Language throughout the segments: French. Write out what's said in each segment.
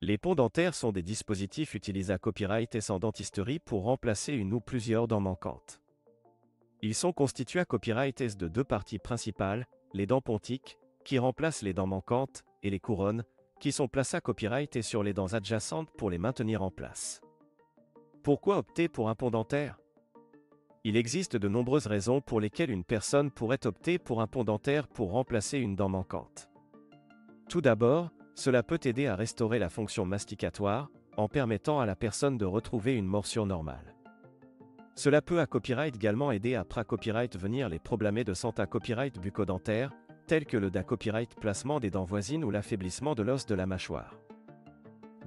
Les ponts dentaires sont des dispositifs utilisés à copyright et en dentisterie pour remplacer une ou plusieurs dents manquantes. Ils sont constitués à copyright de deux parties principales, les dents pontiques, qui remplacent les dents manquantes, et les couronnes, qui sont placées à copyright sur les dents adjacentes pour les maintenir en place. Pourquoi opter pour un pont dentaire? Il existe de nombreuses raisons pour lesquelles une personne pourrait opter pour un pont dentaire pour remplacer une dent manquante. Tout d'abord, cela peut aider à restaurer la fonction masticatoire, en permettant à la personne de retrouver une morsure normale. Cela peut à copyright également aider à copyright venir les problèmes de santé à copyright bucco-dentaire, tels que le copyright placement des dents voisines ou l'affaiblissement de l'os de la mâchoire.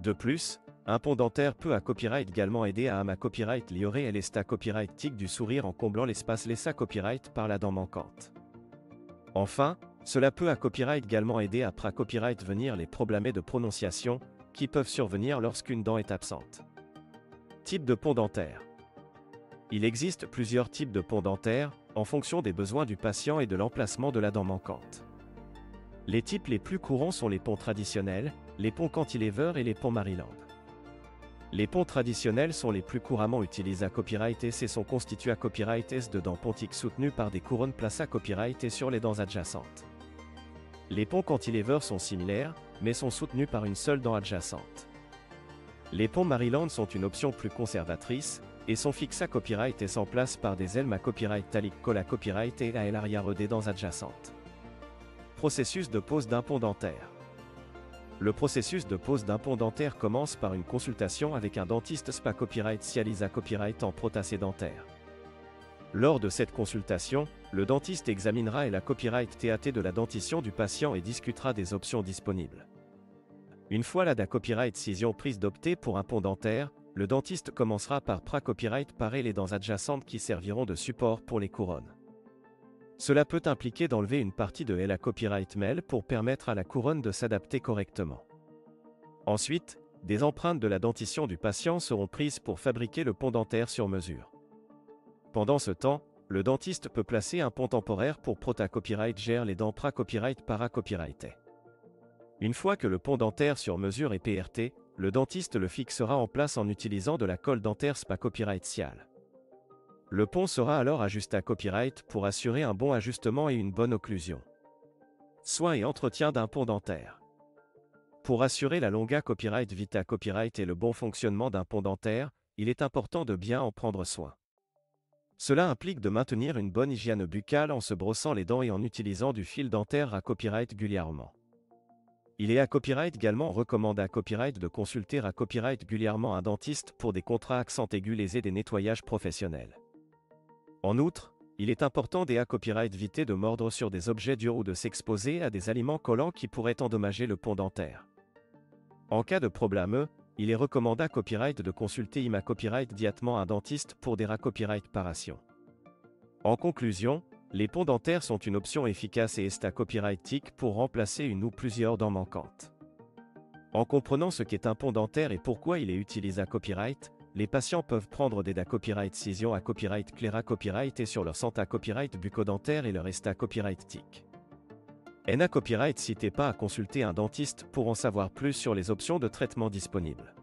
De plus, un pont dentaire peut à copyright également aider à copyright liorer l'esta copyright tic du sourire en comblant l'espace laissé copyright par la dent manquante. Enfin, cela peut à copyright également aider à copyright venir les problèmes de prononciation, qui peuvent survenir lorsqu'une dent est absente. Type de pont dentaire. Il existe plusieurs types de ponts dentaires, en fonction des besoins du patient et de l'emplacement de la dent manquante. Les types les plus courants sont les ponts traditionnels, les ponts cantilever et les ponts Maryland. Les ponts traditionnels sont les plus couramment utilisés à copyright et sont constitués à copyright de dents pontiques soutenues par des couronnes placées à copyright et sur les dents adjacentes. Les ponts cantilever sont similaires, mais sont soutenus par une seule dent adjacente. Les ponts Maryland sont une option plus conservatrice, et sont fixés à copyright et s'en place par des ailes à copyright taliques collent à copyright et à l'arrière des dents adjacentes. Processus de pose d'un pont dentaire. Le processus de pose d'un pont dentaire commence par une consultation avec un dentiste spa copyright cialise à copyright en protacé dentaire. Lors de cette consultation, le dentiste examinera la copyright TAT de la dentition du patient et discutera des options disponibles. Une fois la copyright décision prise d'opter pour un pont dentaire, le dentiste commencera par copyright parer les dents adjacentes qui serviront de support pour les couronnes. Cela peut impliquer d'enlever une partie de la copyright mail pour permettre à la couronne de s'adapter correctement. Ensuite, des empreintes de la dentition du patient seront prises pour fabriquer le pont dentaire sur mesure. Pendant ce temps, le dentiste peut placer un pont temporaire pour copyright gère les dents copyright para copyright. Une fois que le pont dentaire sur mesure est PRT, le dentiste le fixera en place en utilisant de la colle dentaire spa copyright cial. Le pont sera alors ajusté à copyright pour assurer un bon ajustement et une bonne occlusion. Soins et entretien d'un pont dentaire. Pour assurer la longa copyright vita copyright et le bon fonctionnement d'un pont dentaire, il est important de bien en prendre soin. Cela implique de maintenir une bonne hygiène buccale en se brossant les dents et en utilisant du fil dentaire à copyright régulièrement. Il est à copyright également recommandé à copyright de consulter à copyright régulièrement un dentiste pour des contrats accent aigus et des nettoyages professionnels. En outre, il est important à copyright d'éviter de mordre sur des objets durs ou de s'exposer à des aliments collants qui pourraient endommager le pont dentaire. En cas de problème, il est recommandé à copyright de consulter copyright diatement un dentiste pour des copyright paration. En conclusion, les ponts dentaires sont une option efficace et à copyright TIC pour remplacer une ou plusieurs dents manquantes. En comprenant ce qu'est un pont dentaire et pourquoi il est utilisé à copyright, les patients peuvent prendre des copyright décisions à copyright clair à copyright et sur leur santé à copyright bucco-dentaire et leur à copyright TIC. Copyright n'hésitez pas à consulter un dentiste pour en savoir plus sur les options de traitement disponibles.